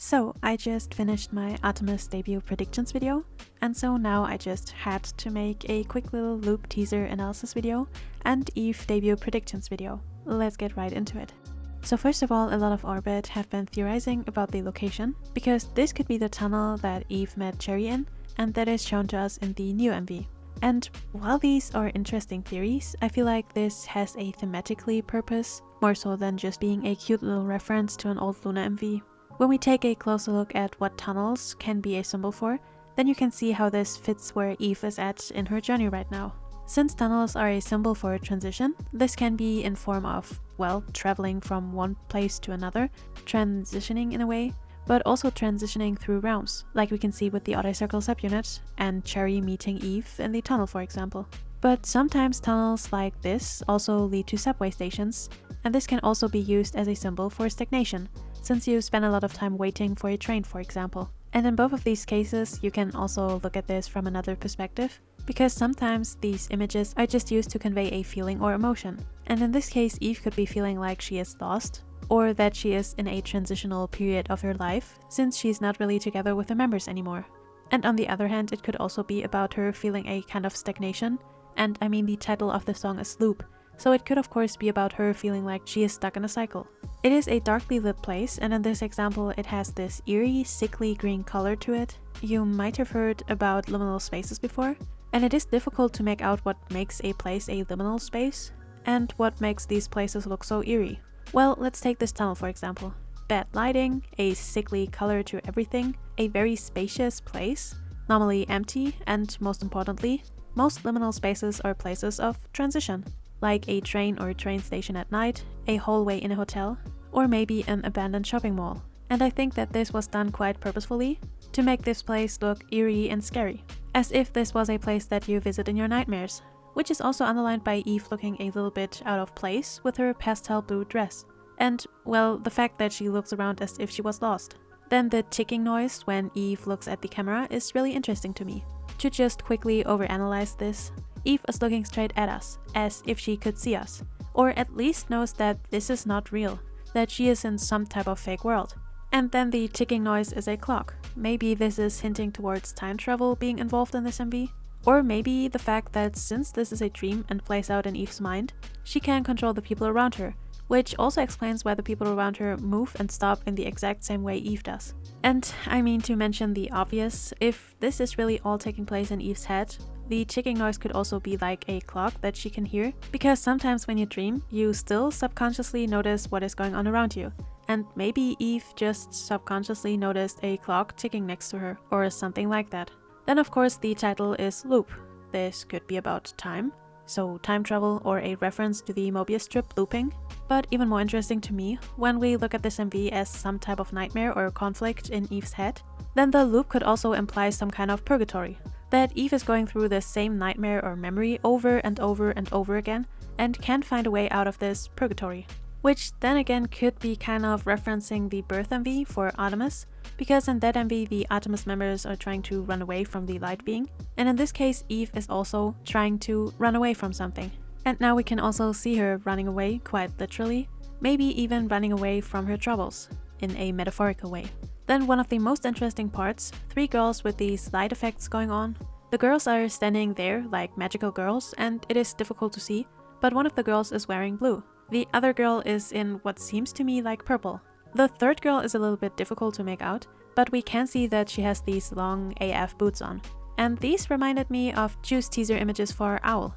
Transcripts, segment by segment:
So I just finished my ARTMS debut predictions video, and so now I just had to make a quick little loop teaser analysis video and Yves debut predictions video. Let's get right into it. So first of all, a lot of Orbit have been theorizing about the location, because this could be the tunnel that Yves met Cherry in, and that is shown to us in the new MV. And while these are interesting theories, I feel like this has a thematically purpose, more so than just being a cute little reference to an old Loona MV. When we take a closer look at what tunnels can be a symbol for, then you can see how this fits where Yves is at in her journey right now. Since tunnels are a symbol for transition, this can be in form of, well, traveling from one place to another, transitioning in a way, but also transitioning through realms, like we can see with the Odd Eye Circle subunit and Cherry meeting Yves in the tunnel, for example. But sometimes tunnels like this also lead to subway stations, and this can also be used as a symbol for stagnation, since you spend a lot of time waiting for a train, for example. And in both of these cases, you can also look at this from another perspective, because sometimes these images are just used to convey a feeling or emotion. And in this case, Yves could be feeling like she is lost, or that she is in a transitional period of her life, since she's not really together with the members anymore. And on the other hand, it could also be about her feeling a kind of stagnation, and I mean the title of the song is Loop, so it could of course be about her feeling like she is stuck in a cycle. It is a darkly lit place, and in this example it has this eerie, sickly green color to it. You might have heard about liminal spaces before, and it is difficult to make out what makes a place a liminal space, and what makes these places look so eerie. Well, let's take this tunnel for example. Bad lighting, a sickly color to everything, a very spacious place, normally empty, and most importantly, most liminal spaces are places of transition, like a train or train station at night, a hallway in a hotel, or maybe an abandoned shopping mall. And I think that this was done quite purposefully, to make this place look eerie and scary, as if this was a place that you visit in your nightmares, which is also underlined by Yves looking a little bit out of place with her pastel blue dress. And, well, the fact that she looks around as if she was lost. Then the ticking noise when Yves looks at the camera is really interesting to me. To just quickly overanalyze this, Yves is looking straight at us, as if she could see us, or at least knows that this is not real, that she is in some type of fake world. And then the ticking noise is a clock. Maybe this is hinting towards time travel being involved in this MV? Or maybe the fact that since this is a dream and plays out in Yves' mind, she can control the people around her, which also explains why the people around her move and stop in the exact same way Yves does. And I mean, to mention the obvious, if this is really all taking place in Yves' head, the ticking noise could also be like a clock that she can hear, because sometimes when you dream, you still subconsciously notice what is going on around you. And maybe Yves just subconsciously noticed a clock ticking next to her, or something like that. Then of course the title is Loop. This could be about time, so time travel or a reference to the mobius strip looping. But even more interesting to me, when we look at this MV as some type of nightmare or conflict in Yves' head, then the loop could also imply some kind of purgatory. That Yves is going through the same nightmare or memory over and over and over again, and can't find a way out of this purgatory. Which then again could be kind of referencing the birth MV for ARTMS, because in that MV the ARTMS members are trying to run away from the light being, and in this case Yves is also trying to run away from something. And now we can also see her running away, quite literally, maybe even running away from her troubles, in a metaphorical way. Then one of the most interesting parts, 3 girls with these light effects going on. The girls are standing there like magical girls, and it is difficult to see, but one of the girls is wearing blue. The other girl is in what seems to me like purple. The third girl is a little bit difficult to make out, but we can see that she has these long AF boots on. And these reminded me of Juice teaser images for Owl.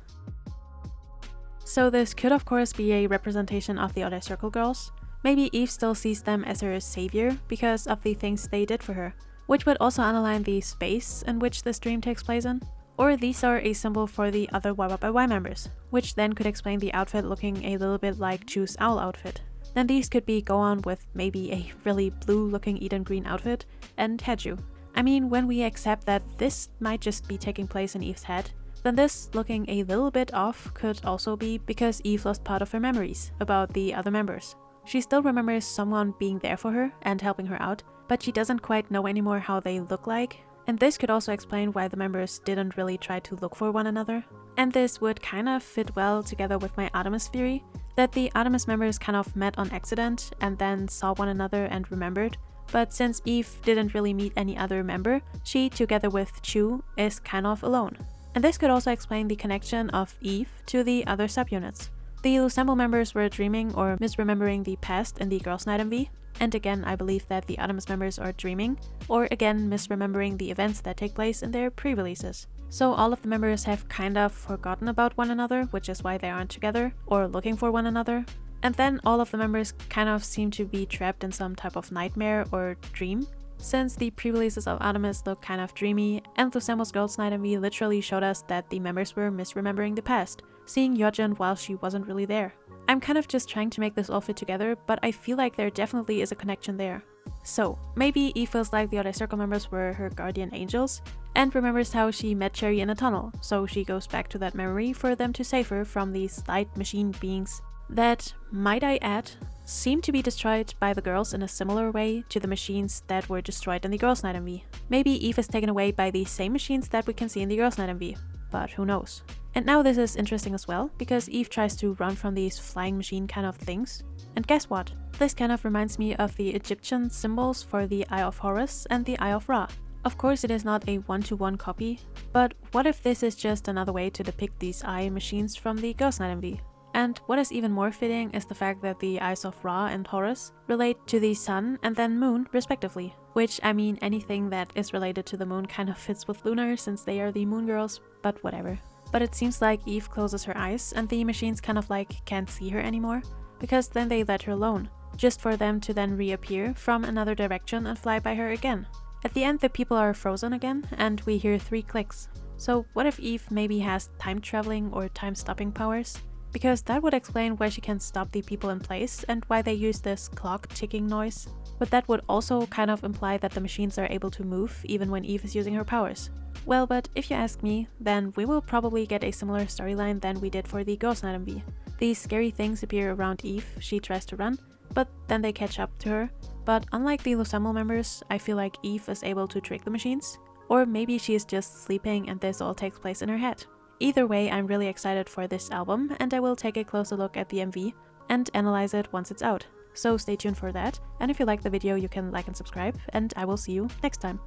So this could of course be a representation of the Odd Eye Circle girls. Maybe Yves still sees them as her savior because of the things they did for her, which would also underline the space in which this dream takes place in. Or these are a symbol for the other YYY members, which then could explain the outfit looking a little bit like Juice Owl outfit. Then these could be go on with maybe a really blue looking Eden green outfit and Heju. I mean, when we accept that this might just be taking place in Yves' head, then this looking a little bit off could also be because Yves lost part of her memories about the other members. She still remembers someone being there for her and helping her out, but she doesn't quite know anymore how they look like. And this could also explain why the members didn't really try to look for one another. And this would kind of fit well together with my ARTMS theory, that the ARTMS members kind of met on accident and then saw one another and remembered, but since Yves didn't really meet any other member, she, together with Chu, is kind of alone. And this could also explain the connection of Yves to the other subunits. The Loossemble members were dreaming or misremembering the past in the Girls' Night MV, and again I believe that the ARTMS members are dreaming, or again misremembering the events that take place in their pre-releases. So all of the members have kind of forgotten about one another, which is why they aren't together, or looking for one another. And then all of the members kind of seem to be trapped in some type of nightmare or dream, since the pre-releases of ARTMS look kind of dreamy, and Loosemble's Girls' Night MV literally showed us that the members were misremembering the past, seeing Yojin while she wasn't really there. I'm kind of just trying to make this all fit together, but I feel like there definitely is a connection there. So, maybe Yves feels like the other circle members were her guardian angels, and remembers how she met Cherry in a tunnel, so she goes back to that memory for them to save her from these light machine beings that, might I add, seem to be destroyed by the girls in a similar way to the machines that were destroyed in the Girls' Night MV. Maybe Yves is taken away by the same machines that we can see in the Girls' Night MV, but who knows. And now this is interesting as well, because Yves tries to run from these flying machine kind of things. And guess what? This kind of reminds me of the Egyptian symbols for the Eye of Horus and the Eye of Ra. Of course it is not a one-to-one copy, but what if this is just another way to depict these eye machines from the Girls' Night MV? And what is even more fitting is the fact that the eyes of Ra and Horus relate to the sun and then moon respectively. Which, I mean, anything that is related to the moon kind of fits with Loona since they are the moon girls, but whatever. But it seems like Yves closes her eyes and the machines kind of like can't see her anymore, because then they let her alone, just for them to then reappear from another direction and fly by her again. At the end the people are frozen again and we hear 3 clicks. So what if Yves maybe has time traveling or time stopping powers? Because that would explain why she can stop the people in place and why they use this clock ticking noise. But that would also kind of imply that the machines are able to move even when Yves is using her powers. Well, but if you ask me, then we will probably get a similar storyline than we did for the Girls' Night MV. These scary things appear around Yves, she tries to run, but then they catch up to her. But unlike the Loossemble members, I feel like Yves is able to trick the machines. Or maybe she is just sleeping and this all takes place in her head. Either way, I'm really excited for this album, and I will take a closer look at the MV and analyze it once it's out. So stay tuned for that, and if you like the video you can like and subscribe, and I will see you next time.